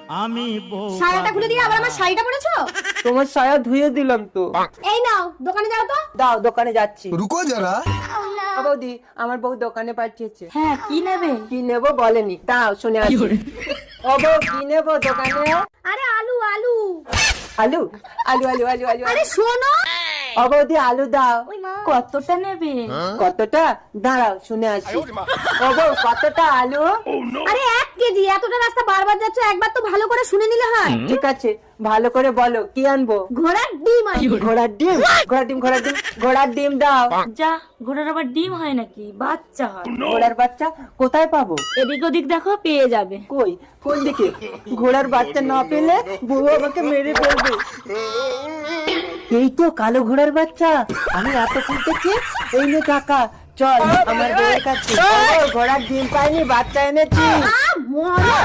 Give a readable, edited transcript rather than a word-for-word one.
আমি বউ সায়াটা খুলে দিয়ে আবার আমার শাড়িটা পরেছো? তোমার সায়া ধুয়ে দিলাম তো। এই নাও দোকানে যাও তো। দাও, দোকানে যাচ্ছি। रुको जरा। বৌদি, আমার বউ দোকানে পাঠিয়েছে। হ্যাঁ কি নেবে? কি নেবো বলেনি, দাও শুনে আসি। ও বউ, কি নেবো দোকানে? আরে আলু আলু। আলু আলু আলু আলু আলু আরে শোনো, ও বৌদি, আলু দাও। কতটা নেবে? কতটা? দাঁড়াও শুনে আসি। ও বউ, কতটা আলু? আরে 1 কেজি। এতটা রাস্তা বারবার যাচ্ছ, একবার তো ভালো করে শুনে নিলে হয়। ঠিক আছে, ভালো করে বলো কি আনবো। ঘোড়ার ডিম আনবো। ঘোড়ার ডিম? ঘোড়ার ডিম, ঘোড়ার ডিম, ঘোড়ার ডিম দাও। যা, ঘোড়ার আবার ডিম হয় নাকি? বাচ্চা হয়। ঘোড়ার বাচ্চা কোথায় পাবো? এদিক ওদিক দেখো, পেয়ে যাবে। কই, কোন দিকে? ঘোড়ার বাচ্চা না পেলে বউ আমাকে মেরে ফেলবে। এই তো কালো ঘোড়ার বাচ্চা, আমি এত খুঁজতেছি। এই নে টাকা, চল আমার বউয়ের কাছে। ও, ঘোড়ার ডিম পাইনি, বাচ্চা এনেছি। মরো।